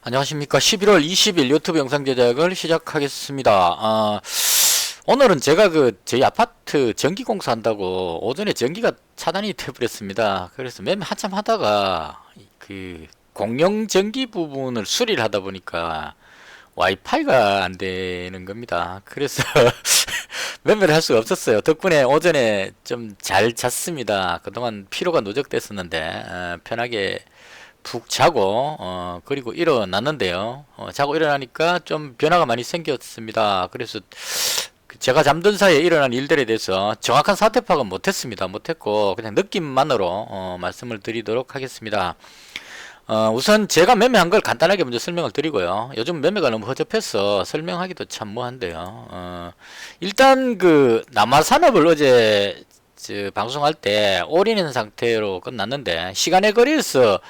안녕하십니까. 11월 20일 유튜브 영상 제작을 시작하겠습니다. 오늘은 제가 저희 아파트 전기 공사한다고 오전에 전기가 차단이 돼버렸습니다. 그래서 맨 한참 하다가 공용 전기 부분을 수리를 하다 보니까 와이파이가 안 되는 겁니다. 그래서 매매를 할 수가 없었어요. 덕분에 오전에 좀 잘 잤습니다. 그동안 피로가 누적됐었는데 편하게 푹 자고 그리고 일어났는데요. 자고 일어나니까 좀 변화가 많이 생겼습니다. 그래서 제가 잠든 사이에 일어난 일들에 대해서 정확한 사태 파악은 못했습니다. 못했고 그냥 느낌만으로 말씀을 드리도록 하겠습니다. 우선 제가 매매한 걸 간단하게 먼저 설명을 드리고요. 요즘 매매가 너무 허접해서 설명하기도 참 뭐한데요. 일단 남아산업을 어제 방송할 때 올인한 상태로 끝났는데 시간의 거리에서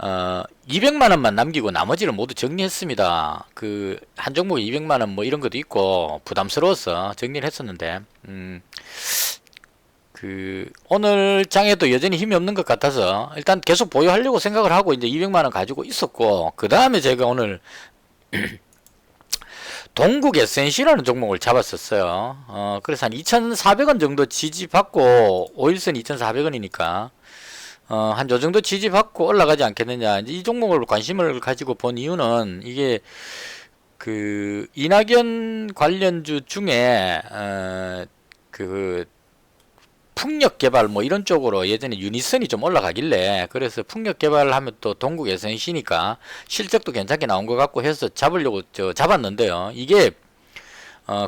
200만원만 남기고 나머지를 모두 정리했습니다. 한 종목에 200만원 뭐 이런 것도 있고 부담스러워서 정리를 했었는데 오늘 장에도 여전히 힘이 없는 것 같아서 일단 계속 보유하려고 생각을 하고 이제 200만원 가지고 있었고, 그 다음에 제가 오늘 동국 SNC라는 종목을 잡았었어요. 그래서 한 2,400원 정도 지지받고 5일선 2,400원이니까 한 요 정도 지지받고 올라가지 않겠느냐. 이제 이 종목을 관심을 가지고 본 이유는 이게 이낙연 관련주 중에 풍력 개발 뭐 이런 쪽으로 예전에 유니선이 좀 올라가길래, 그래서 풍력 개발을 하면 또 동국 SNC니까 실적도 괜찮게 나온 것 같고 해서 잡으려고 잡았는데요. 이게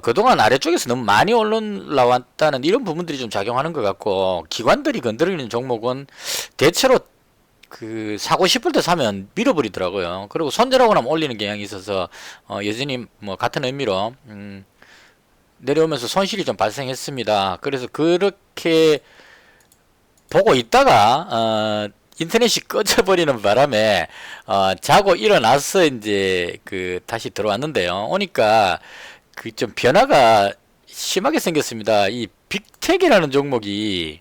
그동안 아래쪽에서 너무 많이 올라왔다는 이런 부분들이 좀 작용하는 것 같고, 기관들이 건드리는 종목은 대체로 사고 싶을 때 사면 밀어버리더라고요. 그리고 손절하고 나면 올리는 경향이 있어서 여전히 뭐 같은 의미로 내려오면서 손실이 좀 발생했습니다. 그래서 그렇게 보고 있다가 인터넷이 꺼져버리는 바람에 자고 일어나서 이제 다시 들어왔는데요. 오니까 좀 변화가 심하게 생겼습니다. 이 빅텍이라는 종목이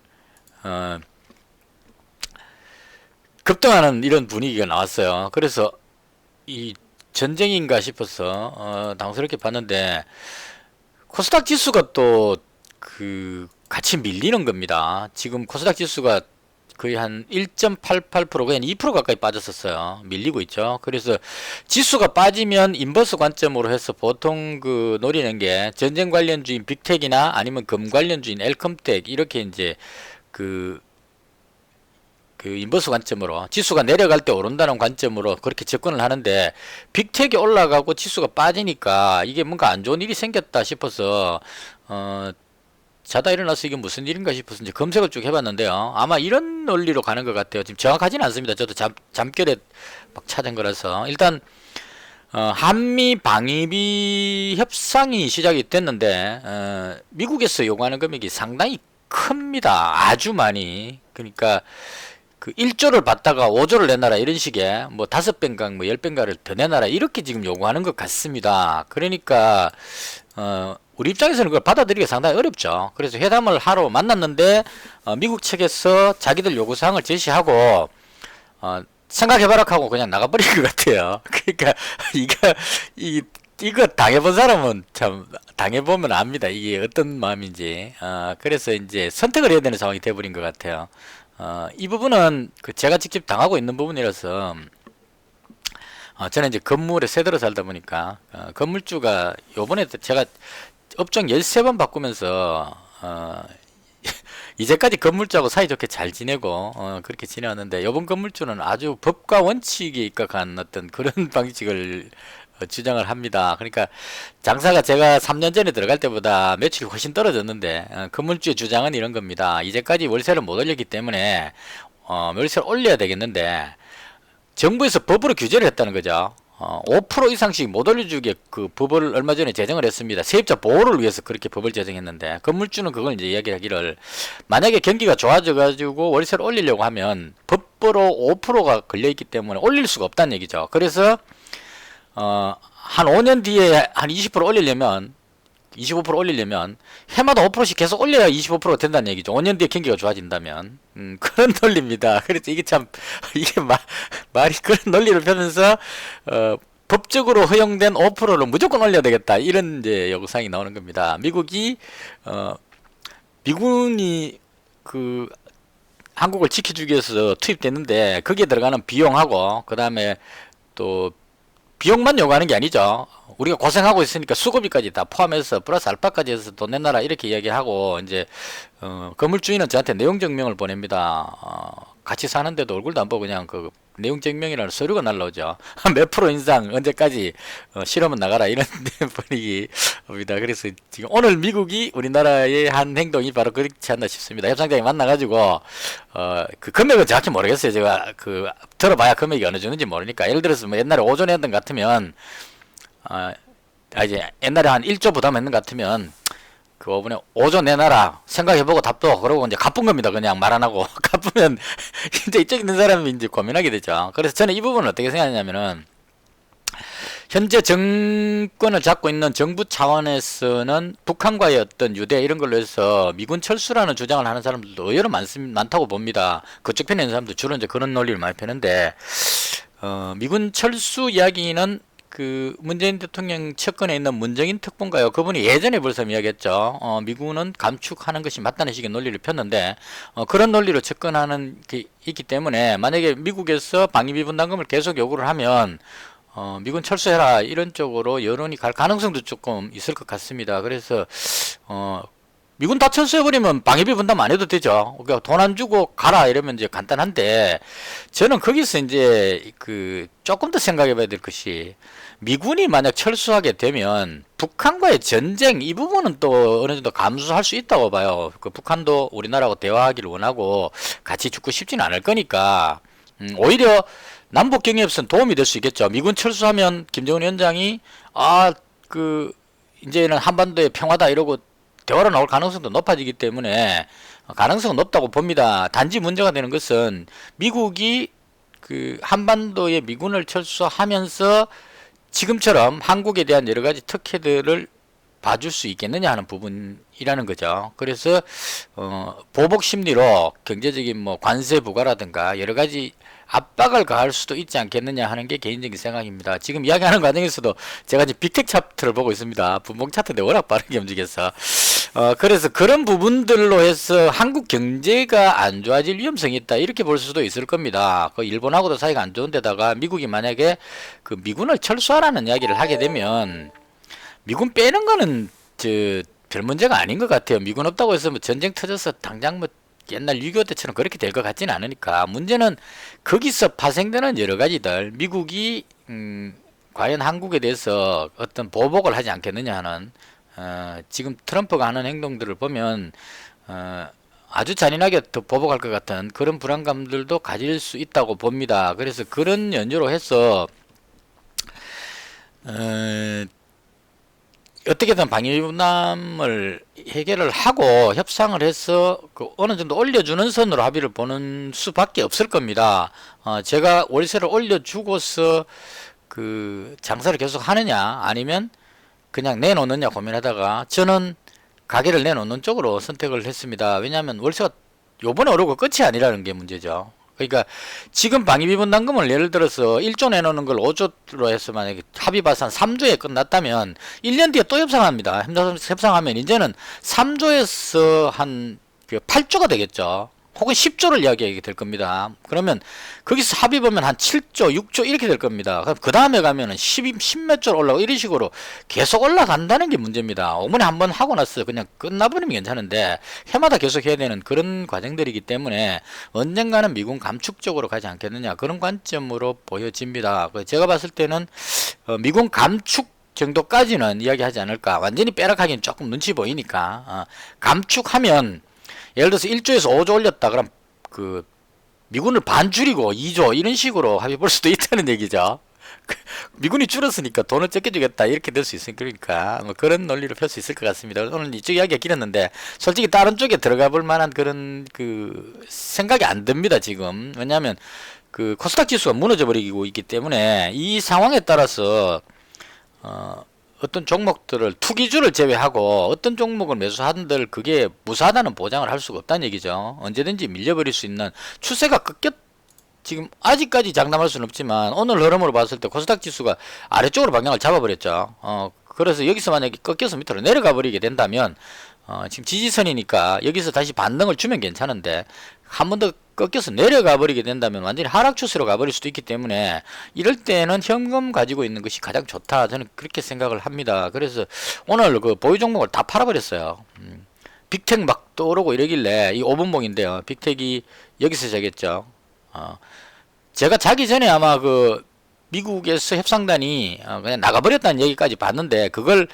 급등하는 이런 분위기가 나왔어요. 그래서 이 전쟁인가 싶어서 당스럽게 봤는데, 코스닥 지수가 또 같이 밀리는 겁니다. 지금 코스닥 지수가 거의 한 1.88% 거의 한 2% 가까이 빠졌었어요. 밀리고 있죠. 그래서 지수가 빠지면 인버스 관점으로 해서 보통 노리는 게 전쟁 관련주인 빅텍이나 아니면 금 관련주인 엘컴텍, 이렇게 이제 인버스 관점으로 지수가 내려갈 때 오른다는 관점으로 그렇게 접근을 하는데, 빅텍이 올라가고 지수가 빠지니까 이게 뭔가 안 좋은 일이 생겼다 싶어서 자다 일어나서 이게 무슨 일인가 싶어서 이제 검색을 쭉 해봤는데요. 아마 이런 논리로 가는 것 같아요. 지금 정확하지는 않습니다. 저도 잠결에 막 찾은 거라서. 일단 한미 방위비 협상이 시작이 됐는데 미국에서 요구하는 금액이 상당히 큽니다. 아주 많이. 그러니까 1조를 받다가 5조를 내놔라, 이런 식의 뭐 5배인가 뭐 10배인가를 더 내놔라, 이렇게 지금 요구하는 것 같습니다. 그러니까 우리 입장에서는 그걸 받아들이기가 상당히 어렵죠. 그래서 회담을 하러 만났는데 미국 측에서 자기들 요구사항을 제시하고 생각해봐라 하고 그냥 나가버린 것 같아요. 그러니까 이거 당해본 사람은 참 당해보면 압니다. 이게 어떤 마음인지. 그래서 이제 선택을 해야 되는 상황이 돼버린 것 같아요. 이 부분은 제가 직접 당하고 있는 부분이라서 저는 이제 건물에 새들어 살다 보니까 건물주가 요번에 제가 업종 13번 바꾸면서 이제까지 건물주하고 사이좋게 잘 지내고 그렇게 지내왔는데, 요번 건물주는 아주 법과 원칙에 입각한 어떤 그런 방식을 주장을 합니다. 그러니까 장사가 제가 3년 전에 들어갈 때보다 매출이 훨씬 떨어졌는데 건물주의 주장은 이런 겁니다. 이제까지 월세를 못 올렸기 때문에 월세를 올려야 되겠는데, 정부에서 법으로 규제를 했다는 거죠. 5% 이상씩 못 올려주게 법을 얼마 전에 제정을 했습니다. 세입자 보호를 위해서 그렇게 법을 제정했는데, 건물주는 그걸 이제 이야기하기를, 만약에 경기가 좋아져 가지고 월세를 올리려고 하면 법으로 5%가 걸려있기 때문에 올릴 수가 없다는 얘기죠. 그래서 한 5년 뒤에 한 20% 올리려면 25% 올리려면 해마다 5%씩 계속 올려야 25%가 된다는 얘기죠. 5년 뒤에 경기가 좋아진다면. 그런 논리입니다. 그래서 이게 참 이게 말이 그런 논리를 펴면서 법적으로 허용된 5%를 무조건 올려야 되겠다 이런 이제 요구사항이 나오는 겁니다. 미군이 그 한국을 지켜주기 위해서 투입됐는데 거기에 들어가는 비용하고 그 다음에 또 비용만 요구하는 게 아니죠. 우리가 고생하고 있으니까 수고비까지 다 포함해서 플러스 알파까지 해서 돈 내놔라 이렇게 이야기하고 이제 건물주인은 저한테 내용증명을 보냅니다. 같이 사는데도 얼굴도 안 보고 그냥 그 내용증명이라는 서류가 날라오죠. 몇 프로 인상 언제까지 실험은 나가라 이런 분위기입니다. 그래서 지금 오늘 미국이 우리나라의 한 행동이 바로 그렇지 않나 싶습니다. 협상장에 만나가지고 그 금액은 정확히 모르겠어요. 제가 그 들어봐야 금액이 어느 정도인지 모르니까 예를 들어서 뭐 옛날에 5조 냈던 것 같으면 이제 옛날에 한 1조 부담했는 것 같으면 그 5분에 5조 내놔라 생각해보고 답도 그러고 이제 갚은 겁니다. 그냥 말 안 하고 갚으면 이제 이쪽 있는 사람이 이제 고민하게 되죠. 그래서 저는 이 부분을 어떻게 생각하냐면은 현재 정권을 잡고 있는 정부 차원에서는 북한과의 어떤 유대 이런 걸로 해서 미군 철수라는 주장을 하는 사람들도 의외로 많다고 봅니다. 그쪽 편에 있는 사람들 주로 이제 그런 논리를 많이 펴는데 미군 철수 이야기는 그 문재인 대통령 측근에 있는 문정인 특보인가요? 그분이 예전에 벌써 이야기했죠. 미군은 감축하는 것이 맞다는 식의 논리를 폈는데 그런 논리로 접근하는 게 있기 때문에 만약에 미국에서 방위비 분담금을 계속 요구를 하면 미군 철수해라 이런 쪽으로 여론이 갈 가능성도 조금 있을 것 같습니다. 그래서 미군 다 철수해버리면 방위비 분담 안 해도 되죠. 그러니까 돈 안 주고 가라 이러면 이제 간단한데 저는 거기서 이제 그 조금 더 생각해 봐야 될 것이 미군이 만약 철수하게 되면 북한과의 전쟁 이 부분은 또 어느 정도 감수할 수 있다고 봐요. 그 북한도 우리나라하고 대화하기를 원하고 같이 죽고 싶지는 않을 거니까 오히려 남북 경협선 도움이 될 수 있겠죠. 미군 철수하면 김정은 위원장이 이제는 한반도의 평화다 이러고 대화로 나올 가능성도 높아지기 때문에 가능성은 높다고 봅니다. 단지 문제가 되는 것은 미국이 그 한반도에 미군을 철수하면서 지금처럼 한국에 대한 여러 가지 특혜들을 봐줄 수 있겠느냐 하는 부분이라는 거죠. 그래서 보복 심리로 경제적인 뭐 관세 부과라든가 여러 가지 압박을 가할 수도 있지 않겠느냐 하는 게 개인적인 생각입니다. 지금 이야기하는 과정에서도 제가 지금 빅텍 차트를 보고 있습니다. 분봉 차트인데 워낙 빠르게 움직여서 그래서 그런 부분들로 해서 한국 경제가 안 좋아질 위험성이 있다 이렇게 볼 수도 있을 겁니다. 그 일본하고도 사이가 안 좋은데다가 미국이 만약에 그 미군을 철수하라는 이야기를 하게 되면 미군 빼는 거는 별 문제가 아닌 것 같아요. 미군 없다고 해서 뭐 전쟁 터져서 당장 뭐 옛날 6.25 때처럼 그렇게 될 것 같지는 않으니까 문제는 거기서 파생되는 여러 가지들 미국이 과연 한국에 대해서 어떤 보복을 하지 않겠느냐 하는 지금 트럼프가 하는 행동들을 보면 아주 잔인하게 더 보복할 것 같은 그런 불안감들도 가질 수 있다고 봅니다. 그래서 그런 연유로 해서 어떻게든 방위 분담을 해결을 하고 협상을 해서 그 어느 정도 올려주는 선으로 합의를 보는 수밖에 없을 겁니다. 제가 월세를 올려주고서 그 장사를 계속 하느냐 아니면 그냥 내놓느냐 고민하다가 저는 가게를 내놓는 쪽으로 선택을 했습니다. 왜냐하면 월세가 요번에 오르고 끝이 아니라는 게 문제죠. 그러니까 지금 방위비 분담금을 예를 들어서 1조 내놓는 걸 5조로 해서 만약에 합의 봐서 한 3조에 끝났다면 1년 뒤에 또 협상합니다. 협상하면 이제는 3조에서 한 8조가 되겠죠. 혹은 10조를 이야기하게 될 겁니다. 그러면 거기서 합의 보면 한 7조, 6조 이렇게 될 겁니다. 그럼 그 다음에 가면은 10몇 조 올라가고 이런 식으로 계속 올라간다는 게 문제입니다. 5분에 한 번 하고 나서 그냥 끝나버리면 괜찮은데 해마다 계속 해야 되는 그런 과정들이기 때문에 언젠가는 미군 감축 쪽으로 가지 않겠느냐 그런 관점으로 보여집니다. 제가 봤을 때는 미군 감축 정도까지는 이야기하지 않을까. 완전히 빼락하기는 조금 눈치 보이니까 감축하면 예를 들어서 1조에서 5조 올렸다 그럼 그 미군을 반 줄이고 2조 이런 식으로 합의 볼 수도 있다는 얘기죠. 미군이 줄었으니까 돈을 적게 주겠다 이렇게 될 수 있으니까 뭐 그런 논리로 펼 수 있을 것 같습니다. 오늘 이쪽 이야기가 길었는데 솔직히 다른 쪽에 들어가 볼 만한 그런 그 생각이 안 듭니다 지금. 왜냐하면 그 코스닥 지수가 무너져 버리고 있기 때문에 이 상황에 따라서 어떤 종목들을 투기주를 제외하고 어떤 종목을 매수하는들 그게 무사하다는 보장을 할 수가 없다는 얘기죠. 언제든지 밀려버릴 수 있는 추세가 지금 아직까지 장담할 수는 없지만 오늘 흐름으로 봤을 때 코스닥 지수가 아래쪽으로 방향을 잡아버렸죠. 그래서 여기서 만약에 꺾여서 밑으로 내려가 버리게 된다면 지금 지지선이니까 여기서 다시 반등을 주면 괜찮은데 한 번 더 꺾여서 내려가 버리게 된다면 완전히 하락 추세로 가버릴 수도 있기 때문에 이럴 때는 현금 가지고 있는 것이 가장 좋다, 저는 그렇게 생각을 합니다. 그래서 오늘 그 보유 종목을 다 팔아버렸어요. 빅텍 막 떠오르고 이러길래, 이 5분봉인데요 빅텍이 여기서 자겠죠. 제가 자기 전에 아마 그 미국에서 협상단이 그냥 나가버렸다는 얘기까지 봤는데, 그걸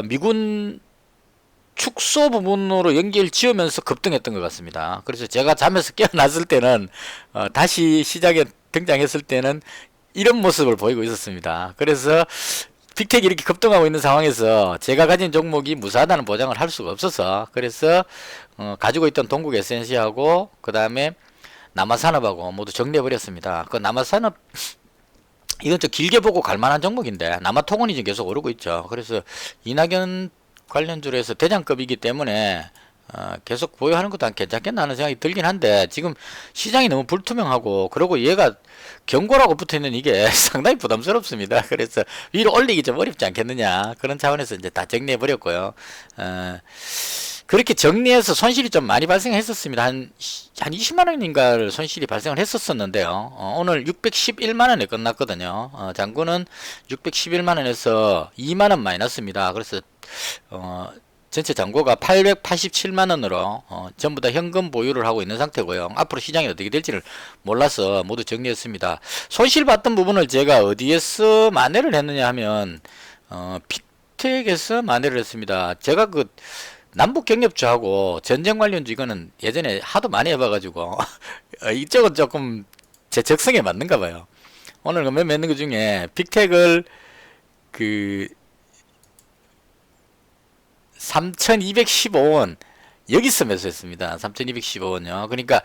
미군 축소 부분으로 연결 지으면서 급등했던 것 같습니다. 그래서 제가 잠에서 깨어났을 때는 다시 시장에 등장했을 때는 이런 모습을 보이고 있었습니다. 그래서 빅텍이 이렇게 급등하고 있는 상황에서 제가 가진 종목이 무사하다는 보장을 할 수가 없어서, 그래서 가지고 있던 동국 에센시하고 그 다음에 남아산업하고 모두 정리해버렸습니다. 그 남아산업 이건 좀 길게 보고 갈만한 종목인데 남아통운이 지금 계속 오르고 있죠. 그래서 이낙연 관련주로 해서 대장급이기 때문에 계속 보유하는 것도 괜찮겠나 하는 생각이 들긴 한데, 지금 시장이 너무 불투명하고 그리고 얘가 경고라고 붙어있는 이게 상당히 부담스럽습니다. 그래서 위로 올리기 좀 어렵지 않겠느냐, 그런 차원에서 이제 다 정리해 버렸고요. 그렇게 정리해서 손실이 좀 많이 발생했었습니다. 한 20만원인가를 손실이 발생을 했었었는데요. 오늘 611만원에 끝났거든요. 장구는 611만원에서 2만원 마이너스입니다. 그래서 전체 잔고가 887만원으로 전부 다 현금 보유를 하고 있는 상태고요. 앞으로 시장이 어떻게 될지를 몰라서 모두 정리했습니다. 손실 봤던 부분을 제가 어디에서 만회를 했느냐 하면 빅텍에서 만회를 했습니다. 제가 그 남북경협주하고 전쟁 관련주 이거는 예전에 하도 많이 해봐가지고 이쪽은 조금 제 적성에 맞는가 봐요. 오늘 그 맺는 것 중에 빅텍을 그 3215원 여기서 매수했습니다. 3215원요. 그러니까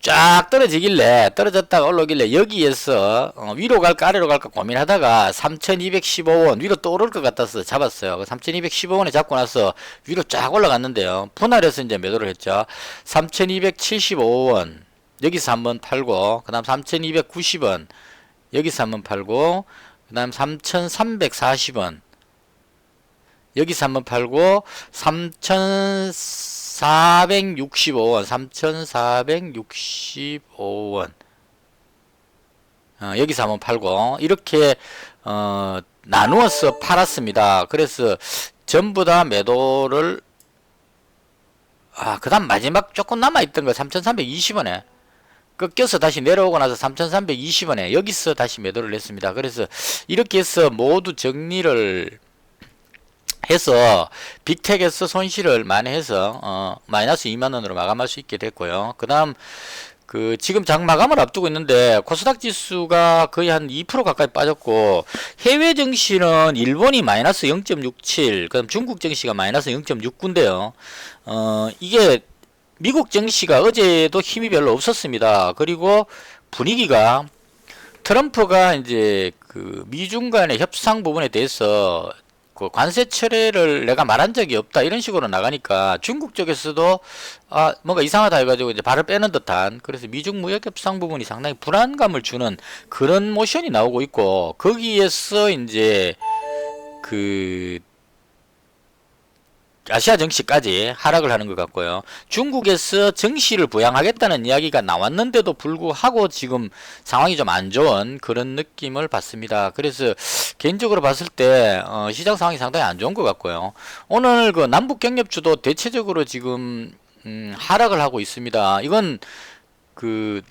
쫙 떨어지길래, 떨어졌다가 올라오길래 여기에서 위로 갈까 아래로 갈까 고민하다가 3215원 위로 또 오를 것 같아서 잡았어요. 3215원에 잡고 나서 위로 쫙 올라갔는데요, 분할해서 이제 매도를 했죠. 3275원 여기서 한번 팔고, 그 다음 3290원 여기서 한번 팔고, 그 다음 3340원 여기서 한번 팔고, 3465원 3465원 여기서 한번 팔고, 이렇게 나누어서 팔았습니다. 그래서 전부 다 매도를 그 다음 마지막 조금 남아있던 거 3320원에 꺾여서 다시 내려오고 나서 3320원에 여기서 다시 매도를 했습니다. 그래서 이렇게 해서 모두 정리를 해서 빅텍에서 손실을 많이 해서 마이너스 2만원으로 마감할 수 있게 됐고요. 그 다음 그 지금 장 마감을 앞두고 있는데 코스닥 지수가 거의 한 2% 가까이 빠졌고, 해외 증시는 일본이 마이너스 0.67, 그다음 중국 증시가 마이너스 0.69인데요. 이게 미국 증시가 어제도 힘이 별로 없었습니다. 그리고 분위기가 트럼프가 이제 그 미중 간의 협상 부분에 대해서 그 관세 철회를 내가 말한 적이 없다 이런 식으로 나가니까 중국 쪽에서도 뭔가 이상하다 해가지고 이제 발을 빼는 듯한, 그래서 미중 무역 협상 부분이 상당히 불안감을 주는 그런 모션이 나오고 있고, 거기에서 이제 그 아시아 증시까지 하락을 하는 것 같고요. 중국에서 증시를 부양하겠다는 이야기가 나왔는데도 불구하고 지금 상황이 좀 안 좋은 그런 느낌을 받습니다. 그래서 개인적으로 봤을 때 시장 상황이 상당히 안 좋은 것 같고요. 오늘 그 남북경협주도 대체적으로 지금 하락을 하고 있습니다. 이건 그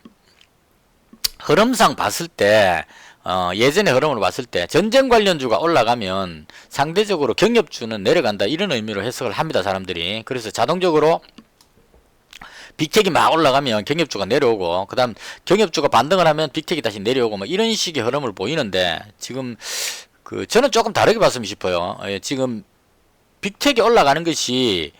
흐름상 봤을 때 예전의 흐름으로 봤을 때 전쟁 관련주가 올라가면 상대적으로 경협주는 내려간다 이런 의미로 해석을 합니다, 사람들이. 그래서 자동적으로 빅텍이 막 올라가면 경협주가 내려오고, 그 다음 경협주가 반등을 하면 빅텍이 다시 내려오고 뭐 이런 식의 흐름을 보이는데, 지금 그 저는 조금 다르게 봤으면 싶어요. 지금 빅텍이 올라가는 것이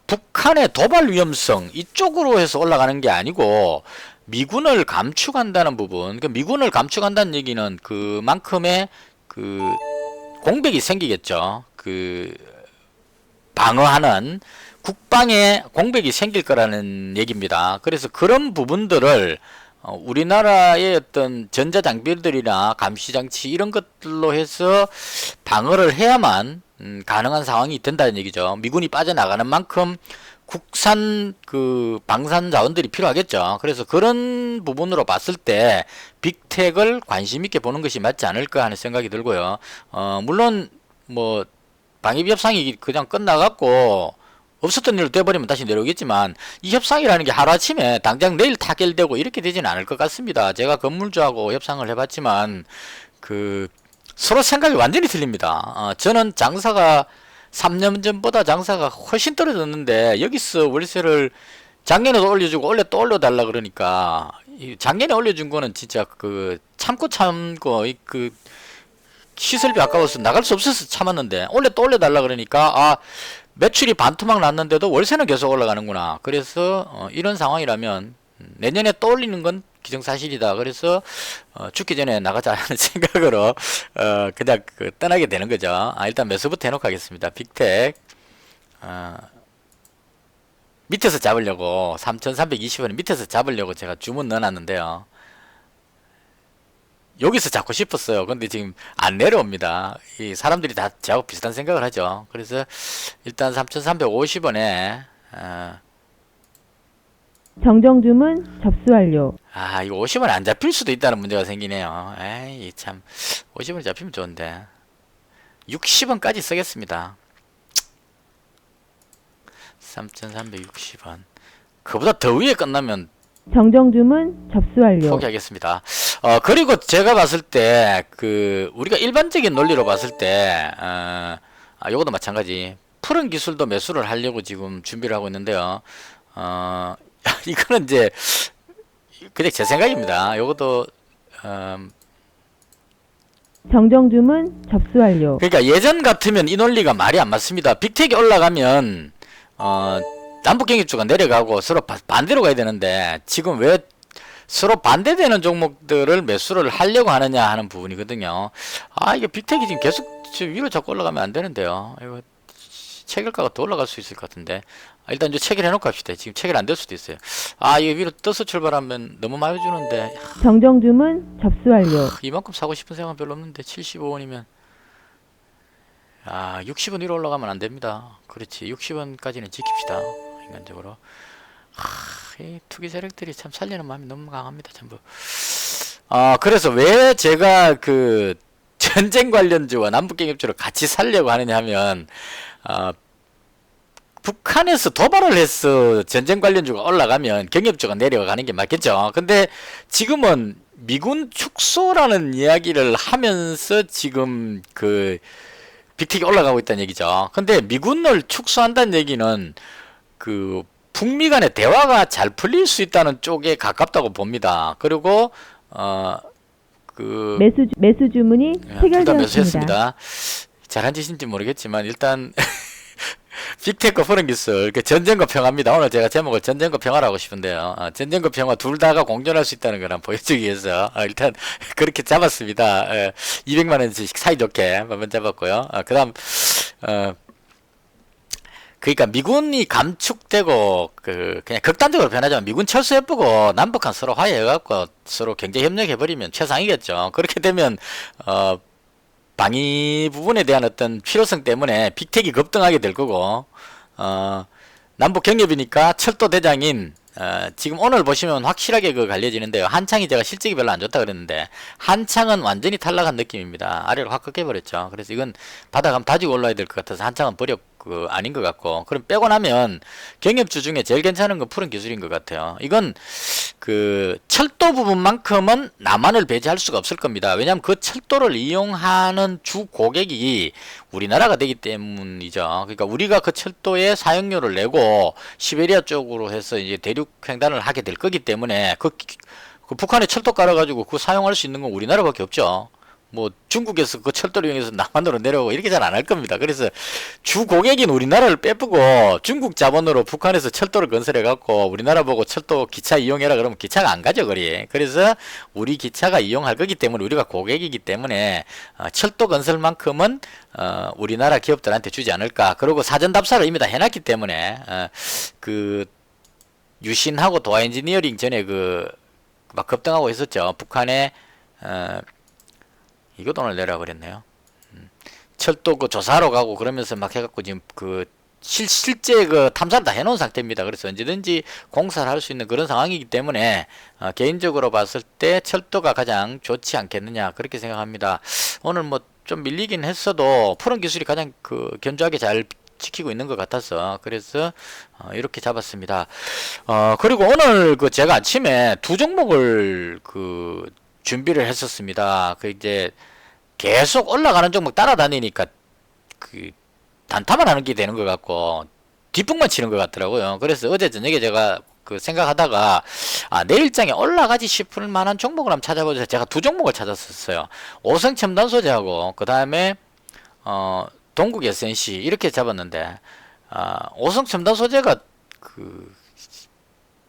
북한의 도발 위험성 이쪽으로 해서 올라가는 게 아니고 미군을 감축한다는 부분. 그 미군을 감축한다는 얘기는 그만큼의 그 공백이 생기겠죠. 그 방어하는 국방에 공백이 생길 거라는 얘기입니다. 그래서 그런 부분들을 우리나라의 어떤 전자장비들이나 감시장치 이런 것들로 해서 방어를 해야만 가능한 상황이 된다는 얘기죠. 미군이 빠져나가는 만큼 국산 그 방산 자원들이 필요하겠죠. 그래서 그런 부분으로 봤을 때 빅텍을 관심 있게 보는 것이 맞지 않을까 하는 생각이 들고요. 물론 뭐 방위비 협상이 그냥 끝나갖고 없었던 일로 돼버리면 다시 내려오겠지만 이 협상이라는 게 하루아침에 당장 내일 타결되고 이렇게 되지는 않을 것 같습니다. 제가 건물주하고 협상을 해봤지만 그 서로 생각이 완전히 틀립니다. 저는 장사가 3년 전보다 장사가 훨씬 떨어졌는데 여기서 월세를 작년에도 올려주고 올해 또 올려달라 그러니까 작년에 올려준 거는 진짜 그 참고 그 시설비 아까워서 나갈 수 없어서 참았는데 올해 또 올려달라 그러니까 매출이 반토막 났는데도 월세는 계속 올라가는구나. 그래서 이런 상황이라면 내년에 또 올리는 건 기정사실이다. 그래서 죽기 전에 나가자 하는 생각으로 그냥 떠나게 되는 거죠. 일단 매수부터 해놓고 하겠습니다. 빅텍 밑에서 잡으려고 3,320원 밑에서 잡으려고 제가 주문 넣어놨는데요. 여기서 잡고 싶었어요. 근데 지금 안 내려옵니다. 이 사람들이 다 저하고 비슷한 생각을 하죠. 그래서 일단 3,350원에 정정 주문 접수 완료. 이거 50원 안 잡힐 수도 있다는 문제가 생기네요. 에이 참 50원 잡히면 좋은데 60원까지 쓰겠습니다. 3,360원 그보다 더 위에 끝나면 정정 주문 접수 완료. 포기하겠습니다. 그리고 제가 봤을 때 우리가 일반적인 논리로 봤을 때 요것도 마찬가지 푸른 기술도 매수를 하려고 지금 준비를 하고 있는데요. 이거는 이제 그냥 제 생각입니다. 요것도 정정 주문 접수 완료. 그러니까 예전 같으면 이 논리가 말이 안 맞습니다. 빅텍이 올라가면 남북경협주가 내려가고 서로 반대로 가야 되는데 지금 왜 서로 반대되는 종목들을 매수를 하려고 하느냐 하는 부분이거든요. 이게 빅텍이 지금 계속 위로 자꾸 올라가면 안 되는데요. 이거 체결가가 더 올라갈 수 있을 것 같은데 일단 이제 체결해 놓고 합시다. 지금 체결 안 될 수도 있어요. 이거 위로 떠서 출발하면 너무 많이 주는데 정정 주문 접수 완료. 이만큼 사고 싶은 생각은 별로 없는데 75원이면 60원 위로 올라가면 안 됩니다. 그렇지 60원까지는 지킵시다. 인간적으로 이 투기 세력들이 참 살리는 마음이 너무 강합니다. 전부. 그래서 왜 제가 그 전쟁 관련주와 남북경협주를 같이 살려고 하느냐 하면 북한에서 도발을 해서 전쟁 관련주가 올라가면 경협주가 내려가는 게 맞겠죠. 근데 지금은 미군 축소라는 이야기를 하면서 지금 그 빅텍이 올라가고 있다는 얘기죠. 근데 미군을 축소한다는 얘기는 그 북미 간의 대화가 잘 풀릴 수 있다는 쪽에 가깝다고 봅니다. 그리고 매수 주문이 체결되었습니다. 매수했습니다. 잘한 짓인지 모르겠지만 일단 빅텍과 푸른기술 전쟁과 평화입니다. 오늘 제가 제목을 전쟁과 평화라고 하고 싶은데요. 전쟁과 평화 둘 다가 공존할 수 있다는 걸 한번 보여주기 위해서 일단 그렇게 잡았습니다. 200만원씩 사이좋게 한번 잡았고요. 그 다음 그러니까 미군이 감축되고 그냥 극단적으로 변하자면 미군 철수 해보고 남북한 서로 화해해갖고 서로 경제 협력해버리면 최상이겠죠. 그렇게 되면 방위 부분에 대한 어떤 필요성 때문에 빅텍이 급등하게 될 거고 남북 경협이니까 철도 대장인 지금 오늘 보시면 확실하게 갈려지는데요. 한창이 제가 실적이 별로 안 좋다 그랬는데 한창은 완전히 탈락한 느낌입니다. 아래로 확 꺾여버렸죠. 그래서 이건 바닥 한번 다지고 올라야 될 것 같아서 한창은 아닌 것 같고 그럼 빼고 나면 경협주 중에 제일 괜찮은 건 푸른 기술인 것 같아요. 이건 그 철도 부분만큼은 남한을 배제할 수가 없을 겁니다. 왜냐하면 그 철도를 이용하는 주 고객이 우리나라가 되기 때문이죠. 그러니까 우리가 그 철도에 사용료를 내고 시베리아 쪽으로 해서 이제 대륙 횡단을 하게 될 거기 때문에 그 북한에 철도 깔아가지고 그 사용할 수 있는 건 우리나라밖에 없죠. 뭐 중국에서 그 철도를 이용해서 남한으로 내려오고 이렇게 잘 안 할 겁니다. 그래서 주 고객인 우리나라를 빼쁘고 중국 자본으로 북한에서 철도를 건설해 갖고 우리나라 보고 철도 기차 이용해라 그러면 기차가 안 가죠, 거리. 그래서 우리 기차가 이용할 거기 때문에 우리가 고객이기 때문에 철도 건설만큼은 우리나라 기업들한테 주지 않을까. 그리고 사전 답사를 이미 다 해놨기 때문에 그 유신하고 도하 엔지니어링 전에 막 급등하고 있었죠. 북한에 이거 돈을 내라 그랬네요. 철도 그 조사하러 가고 그러면서 막 해갖고 지금 실제 그 탐사를 다 해놓은 상태입니다. 그래서 언제든지 공사를 할 수 있는 그런 상황이기 때문에 개인적으로 봤을 때 철도가 가장 좋지 않겠느냐 그렇게 생각합니다. 오늘 뭐 좀 밀리긴 했어도 푸른 기술이 가장 견조하게 잘 지키고 있는 것 같아서 그래서 이렇게 잡았습니다. 그리고 오늘 제가 아침에 두 종목을 준비를 했었습니다. 이제 계속 올라가는 종목 따라다니니까 단타만 하는 게 되는 것 같고 뒷북만 치는 것 같더라고요. 그래서 어제 저녁에 제가 생각하다가 내일장에 올라가지 싶을 만한 종목을 한번 찾아보자. 제가 두 종목을 찾았었어요. 오성첨단 소재하고 그 다음에 동국 SNC 이렇게 잡았는데 오성첨단 소재가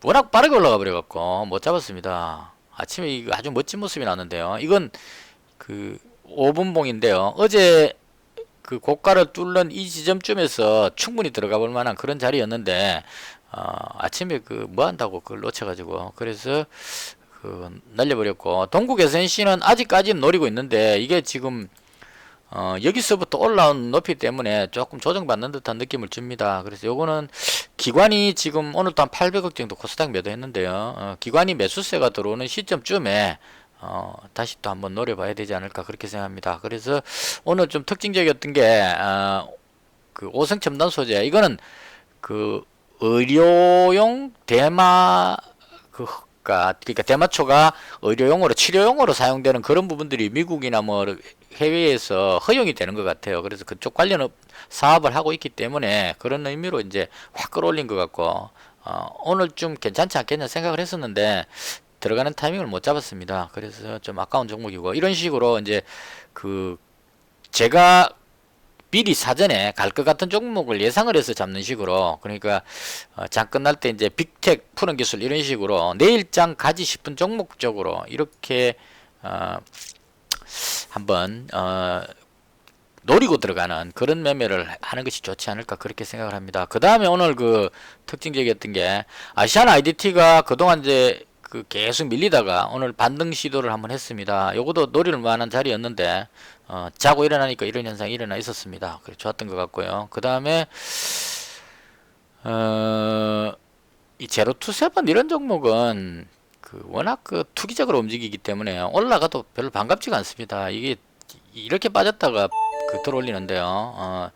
워낙 빠르게 올라가 버려갖고 못 잡았습니다. 아침에 이거 아주 멋진 모습이 나왔는데요. 이건 5분봉인데요. 어제 고가를 뚫는 이 지점쯤에서 충분히 들어가 볼 만한 그런 자리였는데 아침에 뭐 한다고 그걸 놓쳐가지고 그래서 날려버렸고 동국 SNC는 아직까지는 노리고 있는데 이게 지금 여기서부터 올라온 높이 때문에 조금 조정받는 듯한 느낌을 줍니다. 그래서 요거는 기관이 지금 오늘도 한 800억 정도 코스닥 매도했는데요. 기관이 매수세가 들어오는 시점쯤에 다시 또 한번 노려봐야 되지 않을까 그렇게 생각합니다. 그래서 오늘 좀 특징적이었던 게 오성첨단 소재 이거는 의료용 그러니까 대마초가 의료용으로 치료용으로 사용되는 그런 부분들이 미국이나 뭐 해외에서 허용이 되는 것 같아요. 그래서 그쪽 관련 사업을 하고 있기 때문에 그런 의미로 이제 확 끌어올린 것 같고 오늘 좀 괜찮지 않겠냐 생각을 했었는데 들어가는 타이밍을 못 잡았습니다. 그래서 좀 아까운 종목이고 이런 식으로 이제 제가 미리 사전에 갈 것 같은 종목을 예상을 해서 잡는 식으로 그러니까 장 끝날 때 이제 빅텍 푸른 기술 이런 식으로 내일장 가지 싶은 종목적으로 이렇게 한번 노리고 들어가는 그런 매매를 하는 것이 좋지 않을까 그렇게 생각을 합니다. 그 다음에 오늘 특징적이었던 게 아시아나 IDT가 그동안 이제 계속 밀리다가 오늘 반등 시도를 한번 했습니다. 요것도 노릴 만한 자리였는데 자고 일어나니까 이런 현상이 일어나 있었습니다. 그래 좋았던 것 같고요. 그 다음에 이 제로투세븐 이런 종목은 워낙 투기적으로 움직이기 때문에 올라가도 별로 반갑지가 않습니다. 이게 이렇게 빠졌다가 들어올리는데요.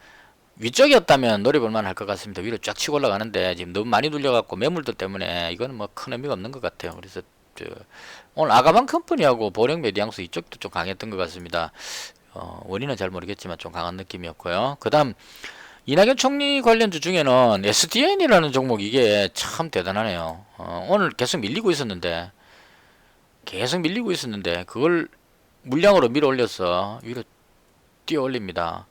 위쪽이었다면 노려볼만 할 것 같습니다. 위로 쫙 치고 올라가는데 지금 너무 많이 눌려갖고 매물들 때문에 이거는 뭐 큰 의미가 없는 것 같아요. 그래서 오늘 아가방 컴퍼니하고 보령 메디앙스 이쪽도 좀 강했던 것 같습니다. 원인은 잘 모르겠지만 좀 강한 느낌이었고요. 그 다음 이낙연 총리 관련주 중에는 SDN이라는 종목 이게 참 대단하네요. 오늘 계속 밀리고 있었는데 그걸 물량으로 밀어 올려서 위로 뛰어 올립니다.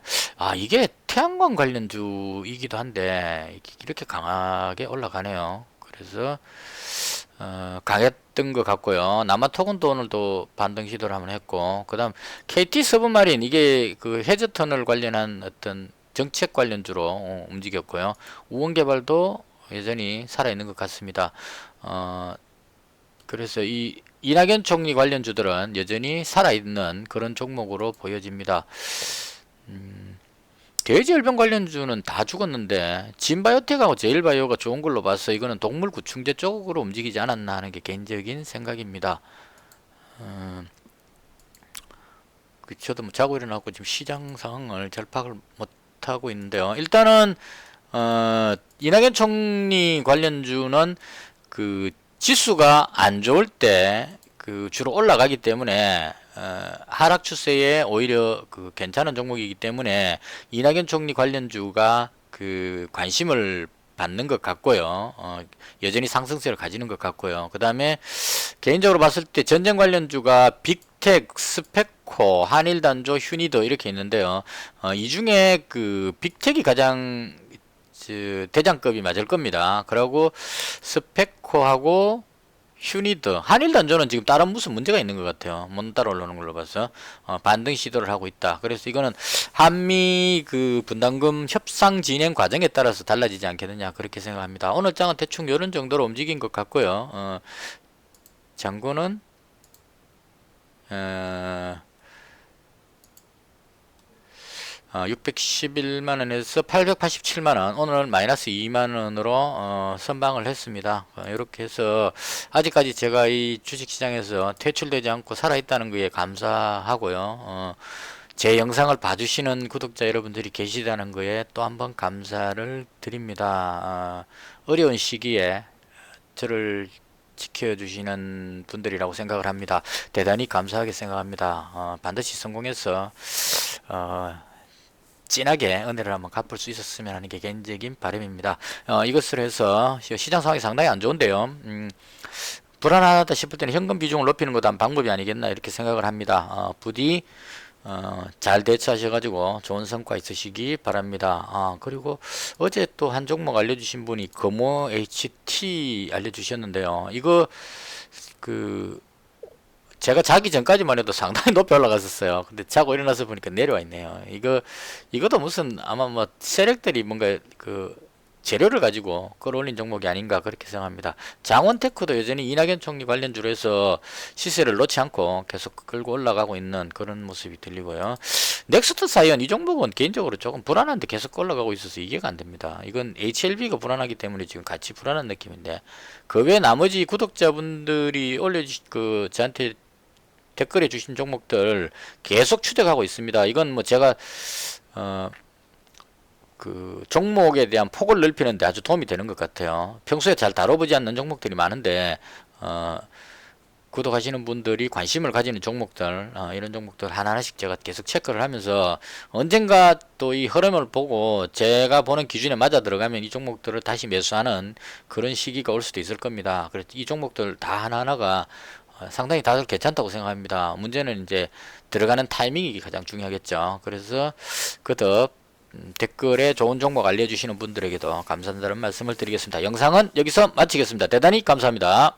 이게 태양광 관련주이기도 한데 이렇게 강하게 올라가네요. 그래서 강했던 것 같고요. 남아토건도 오늘도 반등 시도를 한번 했고 그 다음 KT 서브마린 이게 해저터널 관련한 어떤 정책 관련주로 움직였고요. 우원개발도 여전히 살아있는 것 같습니다. 그래서 이 이낙연 총리 관련주들은 여전히 살아있는 그런 종목으로 보여집니다. 돼지열병 관련주는 다 죽었는데 진바이오텍하고 제일바이오가 좋은 걸로 봐서 이거는 동물 구충제 쪽으로 움직이지 않았나 하는 게 개인적인 생각입니다. 저도 뭐 자고 일어나고 지금 시장 상황을 잘 파악을 못하고 있는데요. 일단은 이낙연 총리 관련주는 지수가 안 좋을 때 주로 올라가기 때문에 하락 추세에 오히려 괜찮은 종목이기 때문에 이낙연 총리 관련주가 관심을 받는 것 같고요. 여전히 상승세를 가지는 것 같고요. 그 다음에 개인적으로 봤을 때 전쟁 관련주가 빅텍, 스펙코, 한일단조, 휴니더 이렇게 있는데요. 이 중에 그 빅텍이 가장 대장급이 맞을 겁니다. 그리고 스펙코하고 휴니더, 한일단조는 지금 다른 무슨 문제가 있는 것 같아요. 못 따라 올라오는 걸로 봐서 반등 시도를 하고 있다. 그래서 이거는 한미 그 분담금 협상 진행 과정에 따라서 달라지지 않겠느냐 그렇게 생각합니다. 오늘 장은 대충 이런 정도로 움직인 것 같고요. 장고는 611만원에서 887만원, 오늘 마이너스 2만원으로 선방을 했습니다. 이렇게 해서 아직까지 제가 이 주식시장에서 퇴출되지 않고 살아있다는 거에 감사하고요. 제 영상을 봐주시는 구독자 여러분들이 계시다는 거에 또 한번 감사를 드립니다. 어려운 시기에 저를 지켜주시는 분들이라고 생각을 합니다. 대단히 감사하게 생각합니다. 반드시 성공해서 진하게 은혜를 한번 갚을 수 있었으면 하는 게 개인적인 바람입니다. 이것을 해서 시장 상황이 상당히 안 좋은데요. 불안하다 싶을 때는 현금 비중을 높이는 것도 한 방법이 아니겠나 이렇게 생각을 합니다. 부디 잘 대처하셔가지고 좋은 성과 있으시기 바랍니다. 그리고 어제 또 한 종목 알려주신 분이 금호 HT 알려주셨는데요. 이거 제가 자기 전까지만 해도 상당히 높이 올라갔었어요. 근데 자고 일어나서 보니까 내려와 있네요. 이것도 무슨 아마 뭐 세력들이 뭔가 재료를 가지고 끌어올린 종목이 아닌가 그렇게 생각합니다. 장원테크도 여전히 이낙연 총리 관련주로 해서 시세를 놓지 않고 계속 끌고 올라가고 있는 그런 모습이 들리고요. 넥스트 사이언 이 종목은 개인적으로 조금 불안한데 계속 올라가고 있어서 이해가 안 됩니다. 이건 HLB가 불안하기 때문에 지금 같이 불안한 느낌인데 그 외 나머지 구독자분들이 저한테 댓글에 주신 종목들 계속 추적하고 있습니다. 이건 뭐 제가 종목에 대한 폭을 넓히는데 아주 도움이 되는 것 같아요. 평소에 잘 다뤄보지 않는 종목들이 많은데 구독하시는 분들이 관심을 가지는 종목들 이런 종목들 하나하나씩 제가 계속 체크를 하면서 언젠가 또 이 흐름을 보고 제가 보는 기준에 맞아 들어가면 이 종목들을 다시 매수하는 그런 시기가 올 수도 있을 겁니다. 그래서 이 종목들 다 하나하나가 상당히 다들 괜찮다고 생각합니다. 문제는 이제 들어가는 타이밍이 가장 중요하겠죠. 그래서 거듭 댓글에 좋은 종목 알려주시는 분들에게도 감사한다는 말씀을 드리겠습니다. 영상은 여기서 마치겠습니다. 대단히 감사합니다.